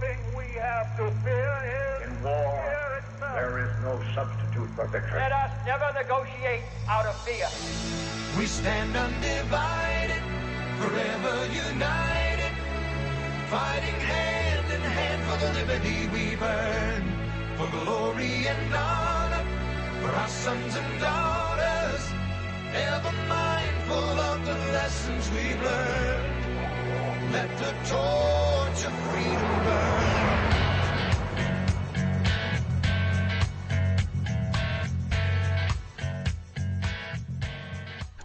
thing we have to fear is in war, fear itself. there is no substitute for victory. Let us never negotiate out of fear. We stand undivided, forever united, fighting hand in hand for the liberty we've earned, for glory and honor, for our sons and daughters, ever mindful of the lessons we've learned. Let the torch of freedom burn.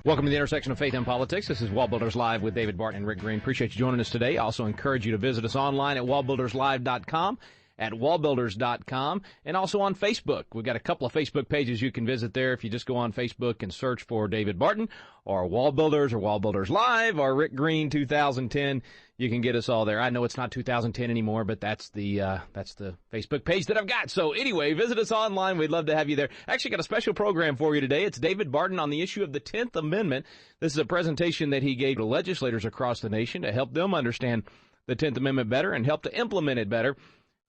Welcome to the intersection of faith and politics. This is WallBuilders Live with David Barton and Rick Green. Appreciate you joining us today. Also encourage you to visit us online at wallbuilderslive.com, at wallbuilders.com, and also on Facebook. We've got a couple of Facebook pages you can visit there. If you just go on Facebook and search for David Barton or WallBuilders or WallBuilders Live or Rick Green 2010, you can get us all there. I know it's not 2010 anymore, but that's the Facebook page that I've got. So anyway, visit us online. We'd love to have you there. Actually got a special program for you today. It's David Barton on the issue of the 10th Amendment. This is a presentation that he gave to legislators across the nation to help them understand the 10th Amendment better and help to implement it better.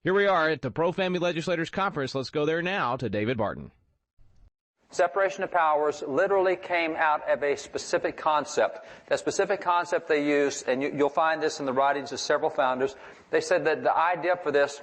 Here we are at the Pro-Family Legislators Conference. Let's go there now to David Barton. Separation of powers literally came out of a specific concept. That specific concept they used, and you'll find this in the writings of several founders, they said that the idea for this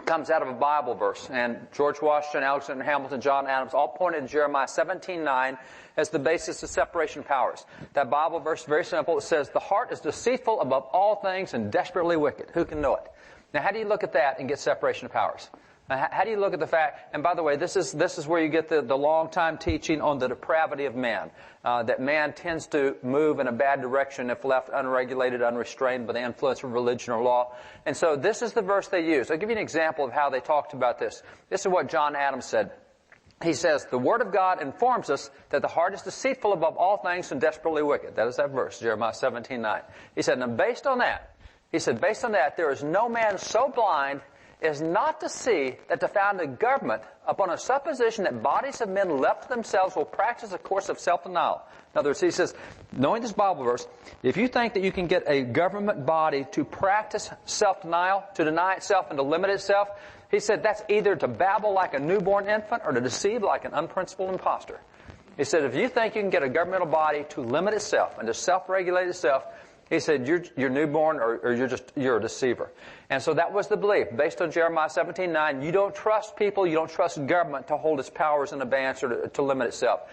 comes out of a Bible verse. And George Washington, Alexander Hamilton, John Adams all pointed to Jeremiah 17:9 as the basis of separation of powers. That Bible verse, very simple. It says, "The heart is deceitful above all things and desperately wicked. Who can know it?" Now, how do you look at that and get separation of powers? Now, how do you look at the fact, and by the way, this is where you get the long-time teaching on the depravity of man, that man tends to move in a bad direction if left unregulated, unrestrained by the influence of religion or law. And so this is the verse they use. I'll give you an example of how they talked about this. This is what John Adams said. He says, "The Word of God informs us that the heart is deceitful above all things and desperately wicked." That is that verse, Jeremiah 17:9. He said, and based on that, there is no man so blind is not to see that to found a government upon a supposition that bodies of men left to themselves will practice a course of self-denial. In other words, he says, knowing this Bible verse, if you think that you can get a government body to practice self-denial, to deny itself and to limit itself, he said that's either to babble like a newborn infant or to deceive like an unprincipled imposter. He said, if you think you can get a governmental body to limit itself and to self-regulate itself, he said, you're newborn or you're a deceiver. And so that was the belief. Based on Jeremiah 17:9, you don't trust people, you don't trust government to hold its powers in abeyance or to limit itself.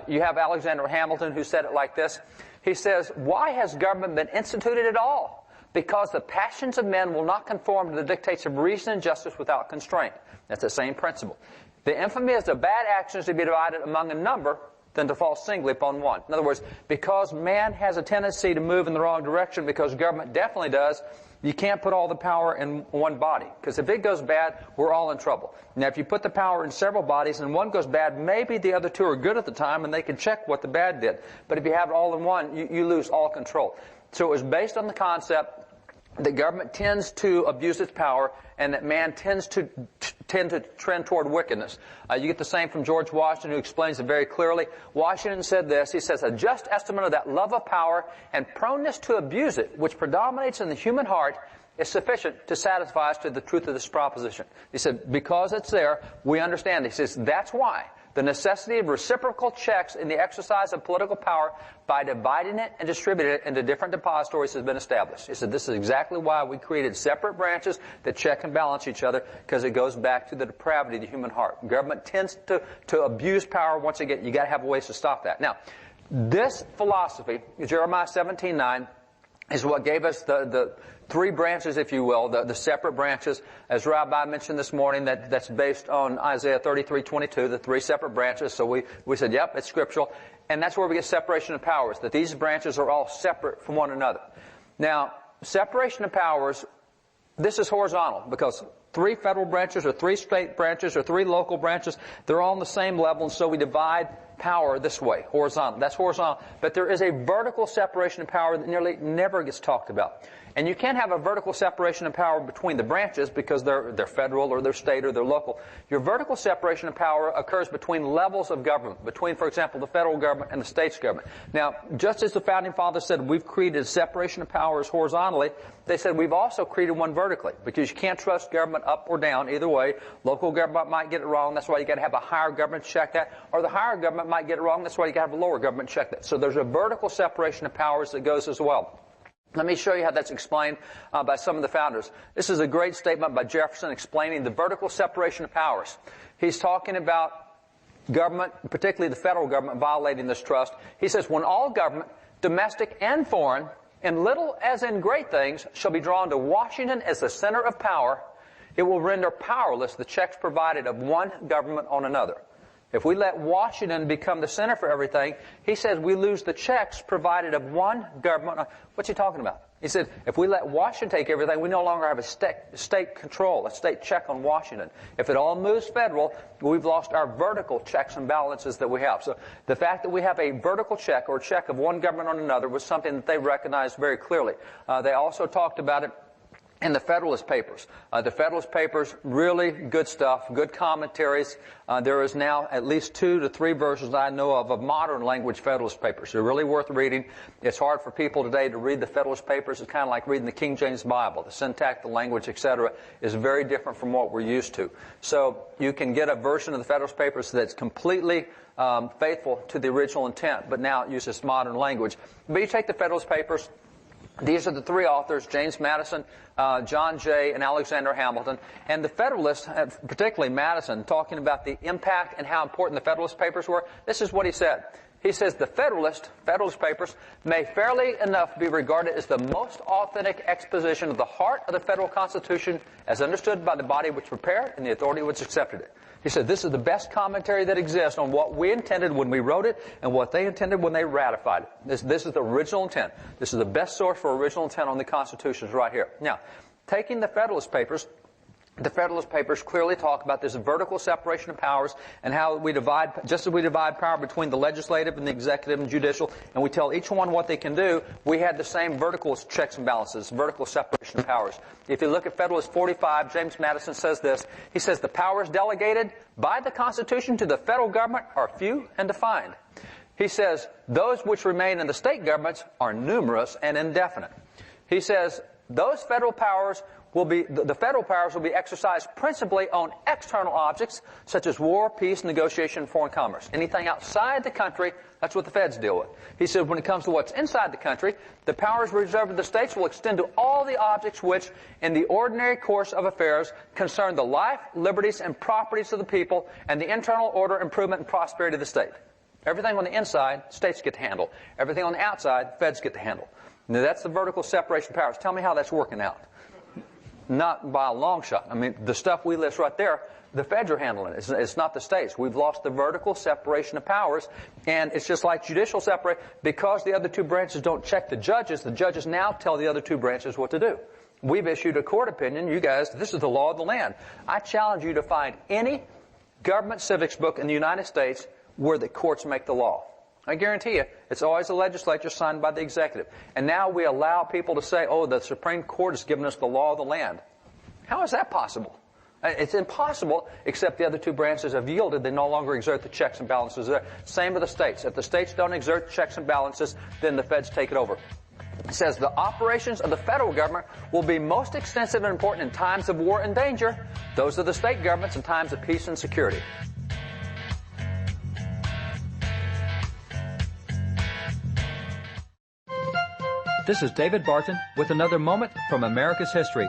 You have Alexander Hamilton who said it like this. He says, why has government been instituted at all? Because the passions of men will not conform to the dictates of reason and justice without constraint. That's the same principle. The infamy is the bad actions to be divided among a number than to fall singly upon one. In other words, because man has a tendency to move in the wrong direction, because government definitely does, you can't put all the power in one body. Because if it goes bad, we're all in trouble. Now, if you put the power in several bodies and one goes bad, maybe the other two are good at the time and they can check what the bad did. But if you have it all in one, you lose all control. So it was based on the concept that government tends to abuse its power and that man tends to trend toward wickedness. You get the same from George Washington, who explains it very clearly. Washington said this. He says, a just estimate of that love of power and proneness to abuse it, which predominates in the human heart, is sufficient to satisfy us to the truth of this proposition. He said, because it's there, we understand. He says, that's why the necessity of reciprocal checks in the exercise of political power by dividing it and distributing it into different depositories has been established. He said this is exactly why we created separate branches that check and balance each other, because it goes back to the depravity of the human heart. Government tends to abuse power. Once again, you got to have ways to stop that. Now, this philosophy, Jeremiah 17:9, is what gave us the three branches, if you will, the separate branches. As Rabbi mentioned this morning, that's based on Isaiah 33:22, the three separate branches. So we said, yep, it's scriptural. And that's where we get separation of powers, that these branches are all separate from one another. Now, separation of powers, this is horizontal, because three federal branches or three state branches or three local branches, they're all on the same level, and so we divide power this way, horizontal. That's horizontal. But there is a vertical separation of power that nearly never gets talked about. And you can't have a vertical separation of power between the branches because they're federal or they're state or they're local. Your vertical separation of power occurs between levels of government, between, for example, the federal government and the state's government. Now, just as the Founding Fathers said we've created separation of powers horizontally, they said we've also created one vertically because you can't trust government up or down either way. Local government might get it wrong. That's why you got to have a higher government check that. Or the higher government might get it wrong. That's why you got to have a lower government check that. So there's a vertical separation of powers that goes as well. Let me show you how that's explained by some of the founders. This is a great statement by Jefferson explaining the vertical separation of powers. He's talking about government, particularly the federal government, violating this trust. He says, when all government, domestic and foreign, in little as in great things, shall be drawn to Washington as the center of power, it will render powerless the checks provided of one government on another. If we let Washington become the center for everything, he says we lose the checks provided of one government. What's he talking about? He said if we let Washington take everything, we no longer have a state control, a state check on Washington. If it all moves federal, we've lost our vertical checks and balances that we have. So the fact that we have a vertical check or check of one government on another was something that they recognized very clearly. They also talked about it in the Federalist Papers. The Federalist Papers, really good stuff, good commentaries. There is now at least 2 to 3 versions I know of modern language Federalist Papers. They're really worth reading. It's hard for people today to read the Federalist Papers. It's kind of like reading the King James Bible. The syntax, the language, etc. is very different from what we're used to. So you can get a version of the Federalist Papers that's completely faithful to the original intent, but now it uses modern language. But you take the Federalist Papers. These are the 3 authors, James Madison, John Jay, and Alexander Hamilton. And the Federalists, particularly Madison, talking about the impact and how important the Federalist Papers were, this is what he said. He says the Federalist Papers may fairly enough be regarded as the most authentic exposition of the heart of the federal Constitution as understood by the body which prepared and the authority which accepted it. He said this is the best commentary that exists on what we intended when we wrote it and what they intended when they ratified it. This is the original intent. This is the best source for original intent on the Constitution is right here. Now, taking the Federalist Papers clearly talk about this vertical separation of powers and how we divide, just as we divide power between the legislative and the executive and judicial, and we tell each one what they can do, we had the same vertical checks and balances, vertical separation of powers. If you look at Federalist 45, James Madison says this. He says the powers delegated by the Constitution to the federal government are few and defined. He says those which remain in the state governments are numerous and indefinite. He says those federal powers the federal powers will be exercised principally on external objects such as war, peace, negotiation, and foreign commerce. Anything outside the country, that's what the feds deal with. He said when it comes to what's inside the country, the powers reserved to the states will extend to all the objects which, in the ordinary course of affairs, concern the life, liberties, and properties of the people and the internal order, improvement, and prosperity of the state. Everything on the inside, states get to handle. Everything on the outside, feds get to handle. Now, that's the vertical separation of powers. Tell me how that's working out. Not by a long shot. I mean, the stuff we list right there, the feds are handling it. It's not the states. We've lost the vertical separation of powers, and it's just like judicial separation. Because the other 2 branches don't check the judges now tell the other 2 branches what to do. We've issued a court opinion. You guys, this is the law of the land. I challenge you to find any government civics book in the United States where the courts make the law. I guarantee you, it's always the legislature signed by the executive. And now we allow people to say, oh, the Supreme Court has given us the law of the land. How is that possible? It's impossible, except the other 2 branches have yielded. They no longer exert the checks and balances there. Same with the states. If the states don't exert checks and balances, then the feds take it over. It says the operations of the federal government will be most extensive and important in times of war and danger. Those are the state governments in times of peace and security. This is David Barton with another moment from America's history.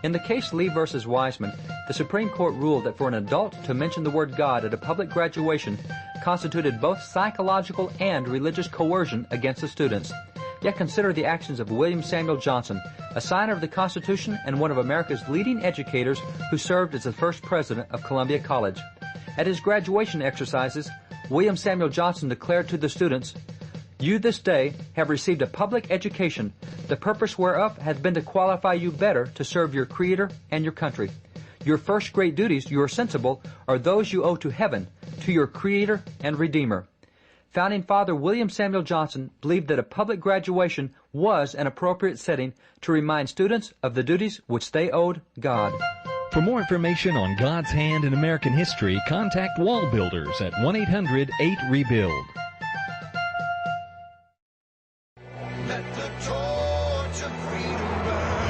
In the case Lee versus Wiseman, the Supreme Court ruled that for an adult to mention the word God at a public graduation constituted both psychological and religious coercion against the students. Yet consider the actions of William Samuel Johnson, a signer of the Constitution and one of America's leading educators who served as the first president of Columbia College. At his graduation exercises, William Samuel Johnson declared to the students, "You this day have received a public education, the purpose whereof hath been to qualify you better to serve your Creator and your country. Your first great duties, you are sensible, are those you owe to heaven, to your Creator and Redeemer. Founding Father William Samuel Johnson believed that a public graduation was an appropriate setting to remind students of the duties which they owed God. For more information on God's hand in American history, contact WallBuilders at 1-800-8-REBUILD. Let the torch of freedom burn.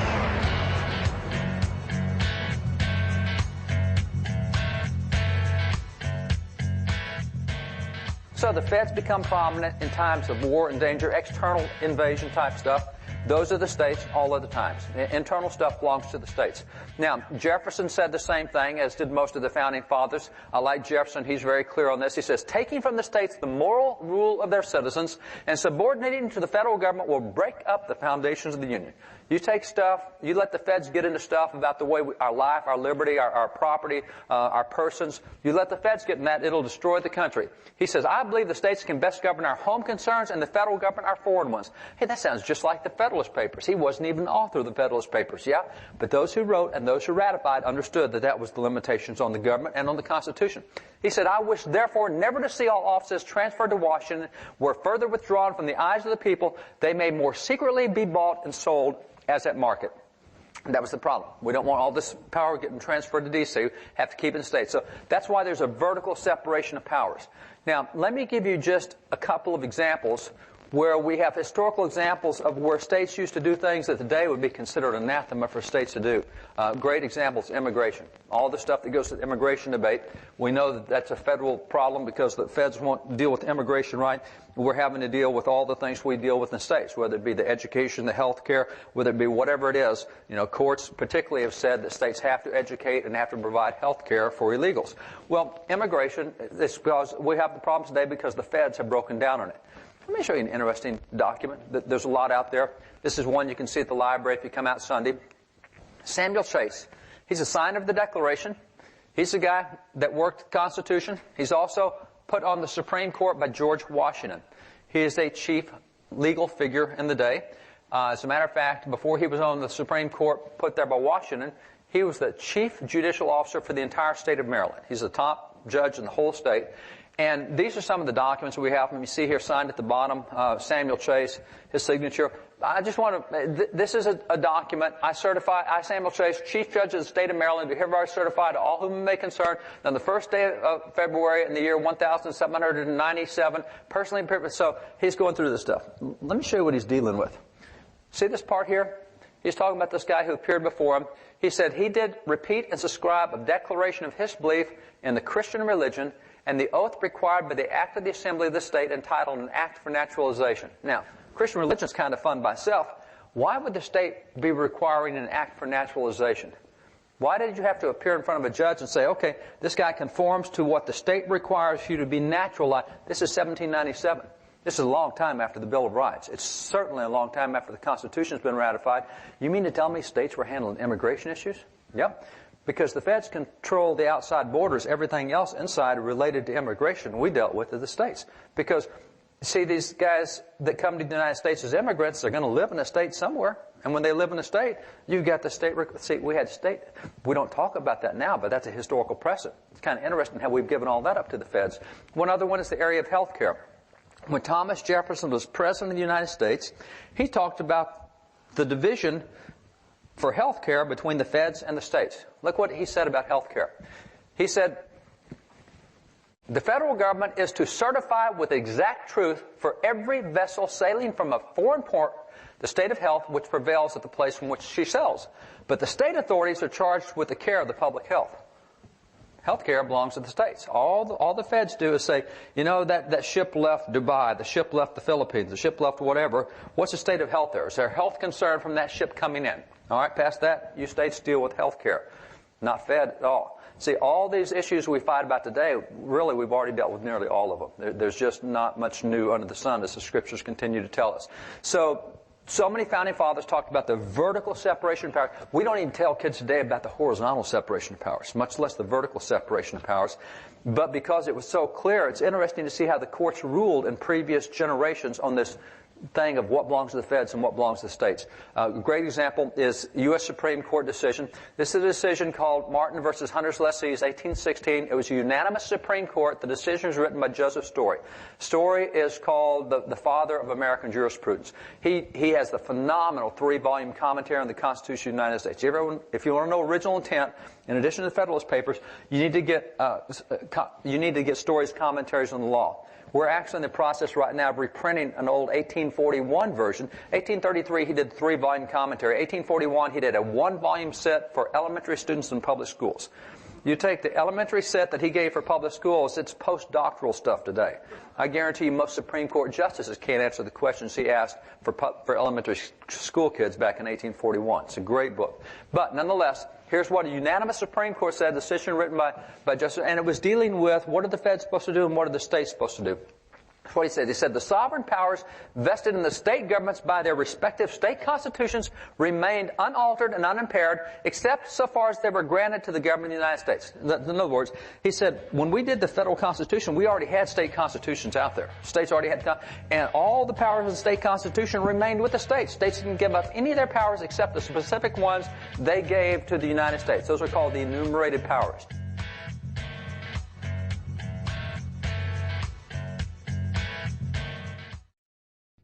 So the feds become prominent in times of war and danger, external invasion type stuff. Those are the states all other times. Internal stuff belongs to the states. Now, Jefferson said the same thing, as did most of the founding fathers. I like Jefferson. He's very clear on this. He says, taking from the states the moral rule of their citizens and subordinating to the federal government will break up the foundations of the Union. You take stuff, you let the feds get into stuff about the way our life, our liberty, our property, our persons. You let the feds get in that, it'll destroy the country. He says, I believe the states can best govern our home concerns and the federal government our foreign ones. Hey, that sounds just like the Federalist Papers. He wasn't even the author of the Federalist Papers, yeah? But those who wrote and those who ratified understood that that was the limitations on the government and on the Constitution. He said, I wish, therefore, never to see all offices transferred to Washington, where further withdrawn from the eyes of the people, they may more secretly be bought and sold as at market. And that was the problem. We don't want all this power getting transferred to D.C. We have to keep it in states. So that's why there's a vertical separation of powers. Now, let me give you just a couple of examples where we have historical examples of where states used to do things that today would be considered anathema for states to do. Great examples, immigration. All the stuff that goes to the immigration debate, we know that that's a federal problem because the feds won't deal with immigration right. We're having to deal with all the things we deal with in the states, whether it be the education, the health care, whether it be whatever it is. You know, courts particularly have said that states have to educate and have to provide health care for illegals. Well, immigration is because we have the problem today because the feds have broken down on it. Let me show you an interesting document. There's a lot out there. This is one you can see at the library if you come out Sunday. Samuel Chase. He's a signer of the Declaration. He's the guy that worked the Constitution. He's also put on the Supreme Court by George Washington. He is a chief legal figure in the day. As a matter of fact, before he was on the Supreme Court put there by Washington, he was the chief judicial officer for the entire state of Maryland. He's the top judge in the whole state. And these are some of the documents we have. Let me see here, signed at the bottom, Samuel Chase, his signature. I just want to, this is a document. I, Samuel Chase, Chief Judge of the State of Maryland, do hereby certify to all whom it may concern, on the first day of February in the year 1797, personally, so he's going through this stuff. Let me show you what he's dealing with. See this part here? He's talking about this guy who appeared before him. He said he did repeat and subscribe a declaration of his belief in the Christian religion and the oath required by the Act of the Assembly of the State entitled an Act for Naturalization. Now, Christian religion is kind of fun by itself. Why would the state be requiring an Act for Naturalization? Why did you have to appear in front of a judge and say, okay, this guy conforms to what the state requires you to be naturalized? This is 1797. This is a long time after the Bill of Rights. It's certainly a long time after the Constitution's been ratified. You mean to tell me states were handling immigration issues? Yep. Because the feds control the outside borders, everything else inside related to immigration we dealt with are the states. Because, see, these guys that come to the United States as immigrants, they're going to live in a state somewhere. And when they live in a state, you've got the state. See, we had state. We don't talk about that now, but that's a historical precedent. It's kind of interesting how we've given all that up to the feds. One other one is the area of health care. When Thomas Jefferson was president of the United States, he talked about the division for health care between the feds and the states. Look what he said about health care. He said, the federal government is to certify with exact truth for every vessel sailing from a foreign port the state of health which prevails at the place from which she sails. But the state authorities are charged with the care of the public health. Health care belongs to the states. All the feds do is say, you know, that ship left Dubai, the ship left the Philippines, the ship left whatever. What's the state of health there? Is there health concern from that ship coming in? All right, past that, you states deal with health care. Not fed at all. See, all these issues we fight about today, really we've already dealt with nearly all of them. There's just not much new under the sun, as the scriptures continue to tell us. So many founding fathers talked about the vertical separation of power. We don't even tell kids today about the horizontal separation of powers, much less the vertical separation of powers. But because it was so clear, it's interesting to see how the courts ruled in previous generations on this thing of what belongs to the feds and what belongs to the states. A great example is U.S. Supreme Court decision. This is a decision called Martin versus Hunter's Lessees, 1816. It was a unanimous Supreme Court. The decision was written by Joseph Story. Story is called the father of American jurisprudence. He has the phenomenal 3-volume commentary on the Constitution of the United States. If you want to know original intent, in addition to the Federalist Papers, you need to get Story's commentaries on the law. We're actually in the process right now of reprinting an old 1841 version. 1833, he did the 3-volume commentary. 1841, he did a 1-volume set for elementary students in public schools. You take the elementary set that he gave for public schools, it's postdoctoral stuff today. I guarantee you most Supreme Court justices can't answer the questions he asked for elementary school kids back in 1841. It's a great book. But nonetheless, here's what a unanimous Supreme Court said, a decision written by justice, and it was dealing with what are the feds supposed to do and what are the states supposed to do. That's what he said. He said, the sovereign powers vested in the state governments by their respective state constitutions remained unaltered and unimpaired, except so far as they were granted to the government of the United States. In other words, he said, when we did the federal constitution, we already had state constitutions out there. States already had, and all the powers of the state constitution remained with the states. States didn't give up any of their powers except the specific ones they gave to the United States. Those are called the enumerated powers.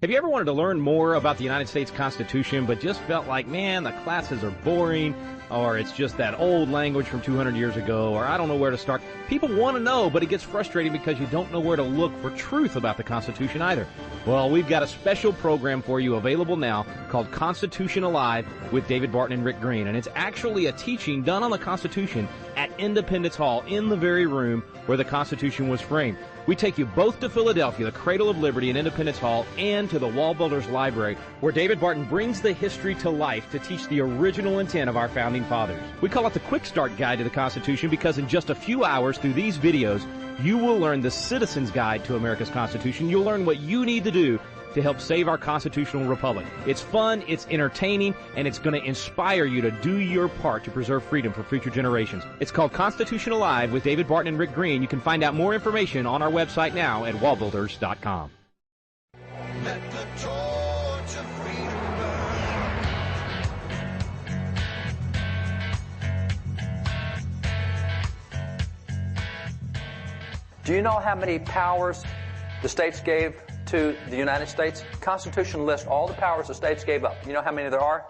Have you ever wanted to learn more about the United States Constitution but just felt like, man, the classes are boring, or it's just that old language from 200 years ago, or I don't know where to start? People want to know, but it gets frustrating because you don't know where to look for truth about the Constitution either. Well, we've got a special program for you available now called Constitution Alive with David Barton and Rick Green, and it's actually a teaching done on the Constitution at Independence Hall in the very room where the Constitution was framed. We take you both to Philadelphia, the cradle of liberty in Independence Hall, and to the WallBuilders Library, where David Barton brings the history to life to teach the original intent of our founding fathers. We call it the Quick Start Guide to the Constitution because in just a few hours through these videos, you will learn the Citizen's Guide to America's Constitution. You'll learn what you need to do to help save our constitutional republic. It's fun, it's entertaining, and it's going to inspire you to do your part to preserve freedom for future generations. It's called Constitution Alive with David Barton and Rick Green. You can find out more information on our website now at wallbuilders.com. Let the torch of freedom burn. Do you know how many powers the states gave to the United States? The Constitution lists all the powers the states gave up. You know how many there are?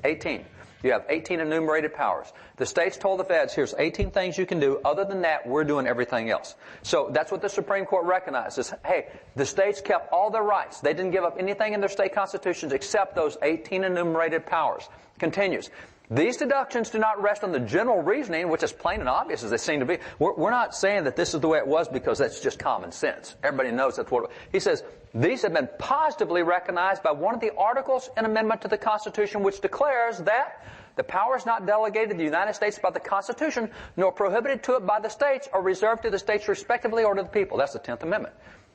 18. You have 18 enumerated powers. The states told the feds, here's 18 things you can do. Other than that, we're doing everything else. So that's what the Supreme Court recognizes. Hey, the states kept all their rights. They didn't give up anything in their state constitutions except those 18 enumerated powers. Continues. These deductions do not rest on the general reasoning, which is plain and obvious as they seem to be. We're not saying that this is the way it was because that's just common sense. Everybody knows that's what it was. He says, these have been positively recognized by one of the articles and amendment to the Constitution which declares that the powers not delegated to the United States by the Constitution, nor prohibited to it by the states, are reserved to the states respectively or to the people. That's the 10th Amendment.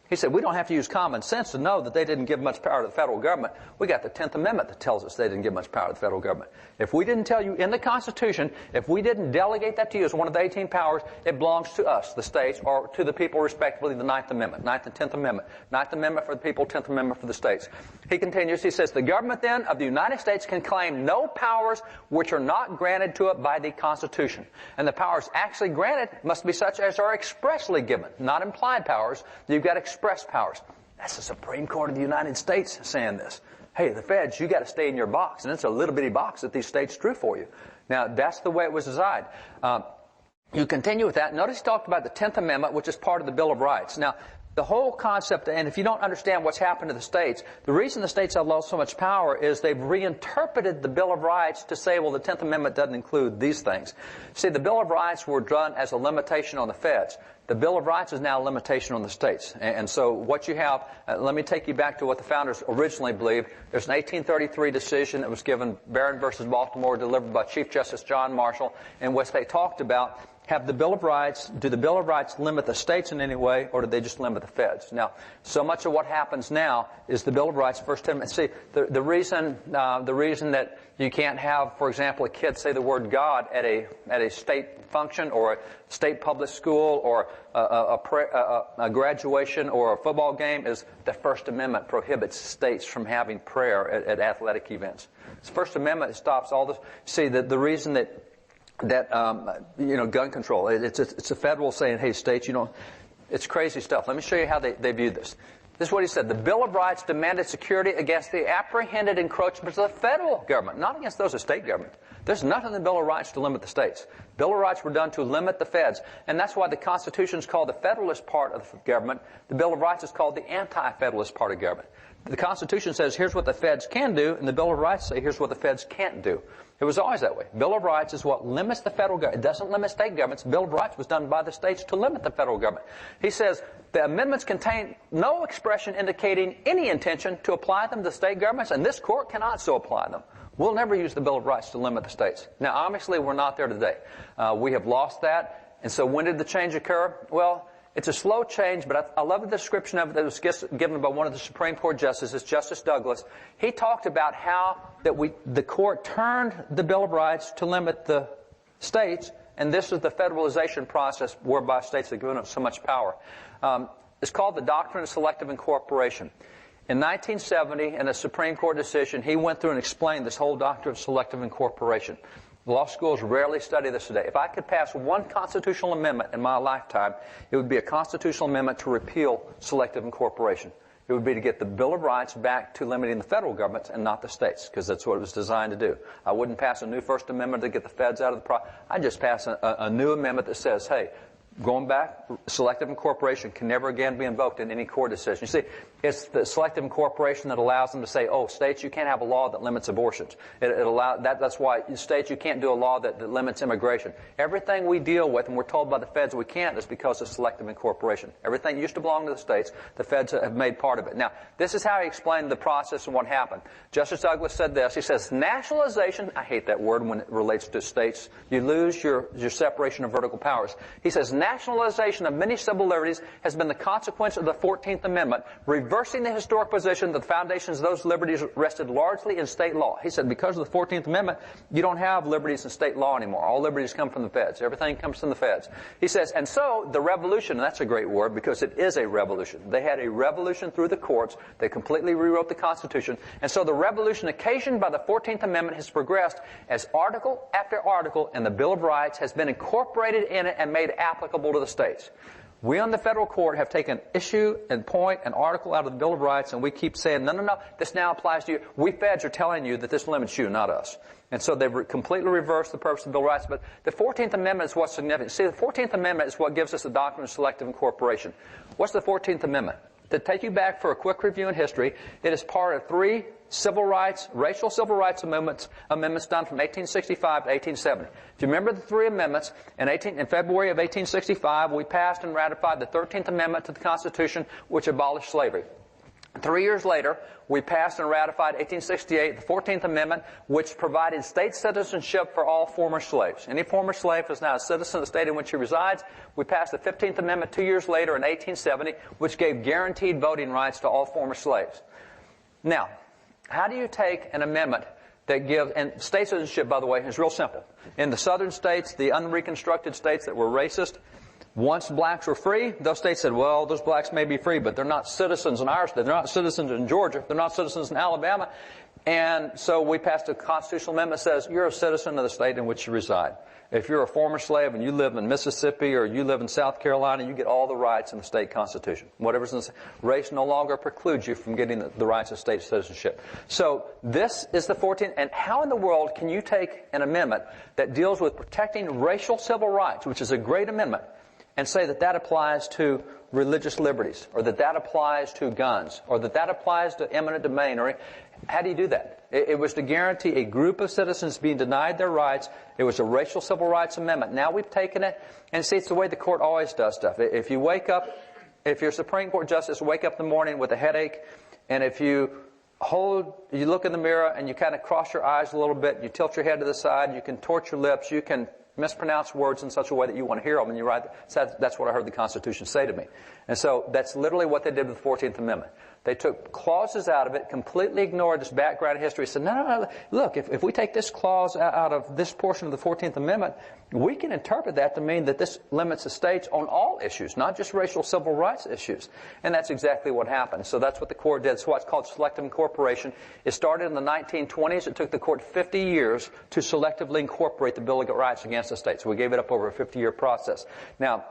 He said, we don't have to use common sense to know that they didn't give much power to the federal government. We got the 10th Amendment that tells us they didn't give much power to the federal government. If we didn't tell you in the Constitution, if we didn't delegate that to you as one of the 18 powers, it belongs to us, the states, or to the people respectively, the 9th Amendment, 9th and 10th Amendment. 9th Amendment for the people, 10th Amendment for the states. He continues, he says, the government then of the United States can claim no powers which are not granted to it by the Constitution. And the powers actually granted must be such as are expressly given, not implied powers. You've got express powers. That's the Supreme Court of the United States saying this. Hey, the feds, you got to stay in your box. And it's a little bitty box that these states drew for you. Now, that's the way it was designed. You continue with that. Notice he talked about the 10th Amendment, which is part of the Bill of Rights. Now, the whole concept, and if you don't understand what's happened to the states, the reason the states have lost so much power is they've reinterpreted the Bill of Rights to say, well, the 10th Amendment doesn't include these things. See, the Bill of Rights were done as a limitation on the feds. The Bill of Rights is now a limitation on the states. And so what you have, let me take you back to what the founders originally believed. There's an 1833 decision that was given, Barton versus Baltimore, delivered by Chief Justice John Marshall, in which they talked about, have the Bill of Rights, do the Bill of Rights limit the states in any way, or do they just limit the feds? Now, so much of what happens now is the Bill of Rights, First Amendment. See, the reason that you can't have, for example, a kid say the word God at a state function or a state public school or a graduation or a football game is the First Amendment prohibits states from having prayer at athletic events. The First Amendment stops all this. See, the reason that gun control, it's a federal saying, hey, states, it's crazy stuff. Let me show you how they view this. This is what he said. The Bill of Rights demanded security against the apprehended encroachments of the federal government, not against those of state government. There's nothing in the Bill of Rights to limit the states. Bill of Rights were done to limit the feds. And that's why the Constitution is called the federalist part of the government. The Bill of Rights is called the anti-federalist part of government. The Constitution says here's what the feds can do, and the Bill of Rights say here's what the feds can't do. It was always that way. Bill of Rights is what limits the federal government. It doesn't limit state governments. Bill of Rights was done by the states to limit the federal government. He says the amendments contain no expression indicating any intention to apply them to the state governments, and this court cannot so apply them. We'll never use the Bill of Rights to limit the states. Now, obviously, we're not there today. We have lost that. And so when did the change occur? Well, it's a slow change, but I love the description of it that was given by one of the Supreme Court justices, Justice Douglas. He talked about how the court turned the Bill of Rights to limit the states, and this is the federalization process whereby states are given so much power. It's called the doctrine of selective incorporation. In 1970, in a Supreme Court decision, he went through and explained this whole doctrine of selective incorporation. Law schools rarely study this today. If I could pass one constitutional amendment in my lifetime, it would be a constitutional amendment to repeal selective incorporation. It would be to get the Bill of Rights back to limiting the federal governments and not the states, because that's what it was designed to do. I wouldn't pass a new First Amendment to get the feds out of the process. I'd just pass a new amendment that says, hey, going back, selective incorporation can never again be invoked in any court decision. You see, it's the selective incorporation that allows them to say, oh, states, you can't have a law that limits abortions. That's why states, you can't do a law that limits immigration. Everything we deal with, and we're told by the feds we can't, is because of selective incorporation. Everything used to belong to the states, the feds have made part of it. Now, this is how he explained the process and what happened. Justice Douglas said this. He says, nationalization, I hate that word when it relates to states. You lose your separation of vertical powers. He says, nationalization of many civil liberties has been the consequence of the 14th Amendment, reversing the historic position that the foundations of those liberties rested largely in state law. He said because of the 14th Amendment, you don't have liberties in state law anymore. All liberties come from the feds. Everything comes from the feds. He says, and so the revolution, and that's a great word because it is a revolution. They had a revolution through the courts. They completely rewrote the Constitution. And so the revolution occasioned by the 14th Amendment has progressed as article after article in the Bill of Rights has been incorporated in it and made applicable to the states. We on the federal court have taken issue and point and article out of the Bill of Rights, and we keep saying, no, this now applies to you. We feds are telling you that this limits you, not us. And so they've completely reversed the purpose of the Bill of Rights. But the 14th Amendment is what's significant. See, the 14th Amendment is what gives us the doctrine of selective incorporation. What's the 14th Amendment? To take you back for a quick review in history, it is part of three racial civil rights amendments done from 1865 to 1870. If you remember the three amendments, in February of 1865, we passed and ratified the 13th Amendment to the Constitution, which abolished slavery. 3 years later, we passed and ratified 1868, the 14th Amendment, which provided state citizenship for all former slaves. Any former slave is now a citizen of the state in which he resides. We passed the 15th Amendment 2 years later in 1870, which gave guaranteed voting rights to all former slaves. Now, how do you take an amendment that gives, and state citizenship, by the way, is real simple. In the southern states, the unreconstructed states that were racist, once blacks were free, those states said, well, those blacks may be free, but they're not citizens in our state. They're not citizens in Georgia. They're not citizens in Alabama. And so we passed a constitutional amendment that says you're a citizen of the state in which you reside. If you're a former slave and you live in Mississippi or you live in South Carolina, you get all the rights in the state constitution. Whatever's in the race no longer precludes you from getting the rights of state citizenship. So this is the 14th. And how in the world can you take an amendment that deals with protecting racial civil rights, which is a great amendment, and say that that applies to religious liberties, or that applies to guns, or that applies to eminent domain? Or how do you do that? It was to guarantee a group of citizens being denied their rights. It was a racial civil rights amendment. Now we've taken it, and see, it's the way the court always does stuff. If you wake up, if you're a Supreme Court justice, wake up in the morning with a headache, and if you look in the mirror and you kind of cross your eyes a little bit, you tilt your head to the side, you contort your lips, you can mispronounce words in such a way that you want to hear them and you write. So that's what I heard the Constitution say to me. And so that's literally what they did with the 14th Amendment. They took clauses out of it, completely ignored this background history, said, no, look, if we take this clause out of this portion of the 14th Amendment, we can interpret that to mean that this limits the states on all issues, not just racial civil rights issues. And that's exactly what happened. So that's what the court did. It's what's called selective incorporation. It started in the 1920s. It took the court 50 years to selectively incorporate the Bill of Rights against the states. So we gave it up over a 50-year process. Now,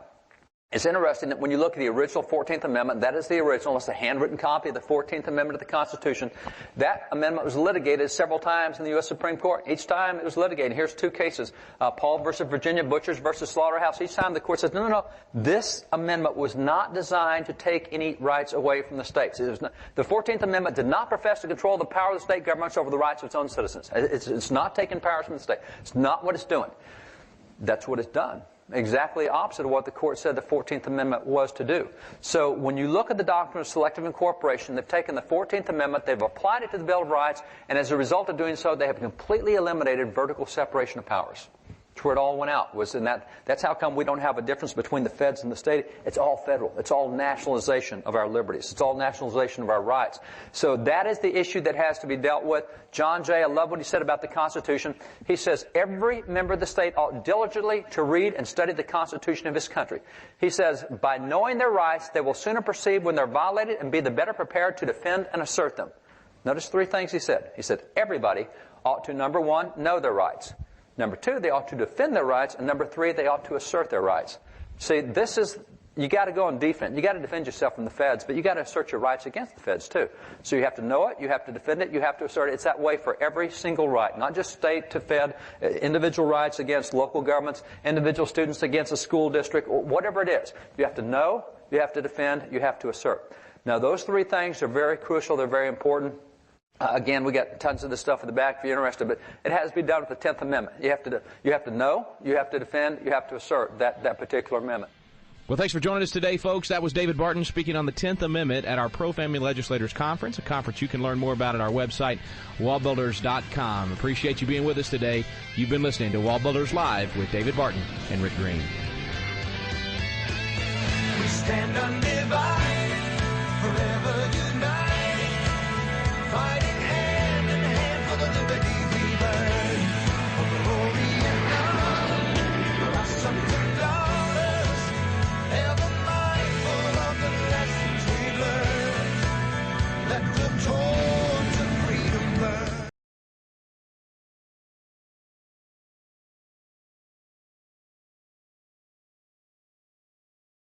it's interesting that when you look at the original 14th Amendment, that is the original, it's a handwritten copy of the 14th Amendment of the Constitution. That amendment was litigated several times in the U.S. Supreme Court. Each time it was litigated. Here's two cases, Paul versus Virginia, Butchers versus Slaughterhouse. Each time the court says, no, this amendment was not designed to take any rights away from the states. It was not, the 14th Amendment did not profess to control the power of the state governments over the rights of its own citizens. It's not taking powers from the state. It's not what it's doing. That's what it's done. Exactly opposite of what the court said the 14th Amendment was to do. So when you look at the doctrine of selective incorporation, they've taken the 14th Amendment, they've applied it to the Bill of Rights, and as a result of doing so, they have completely eliminated vertical separation of powers. That's where it all went out. That's how come we don't have a difference between the feds and the state. It's all federal. It's all nationalization of our liberties. It's all nationalization of our rights. So that is the issue that has to be dealt with. John Jay, I love what he said about the Constitution. He says, every member of the state ought diligently to read and study the Constitution of his country. He says, by knowing their rights, they will sooner perceive when they're violated and be the better prepared to defend and assert them. Notice three things he said. He said, everybody ought to, number one, know their rights. Number two, they ought to defend their rights. And number three, they ought to assert their rights. See, you got to go on defense. You got to defend yourself from the feds, but you got to assert your rights against the feds too. So you have to know it, you have to defend it, you have to assert it. It's that way for every single right, not just state to fed, individual rights against local governments, individual students against a school district, or whatever it is. You have to know, you have to defend, you have to assert. Now, those three things are very crucial. They're very important. Again, we got tons of this stuff in the back if you're interested, but it has to be done with the 10th Amendment. You have to know, you have to defend, you have to assert that particular amendment. Well, thanks for joining us today, folks. That was David Barton speaking on the 10th Amendment at our Pro-Family Legislators Conference, a conference you can learn more about at our website, WallBuilders.com. Appreciate you being with us today. You've been listening to WallBuilders Live with David Barton and Rick Green. We stand undivided.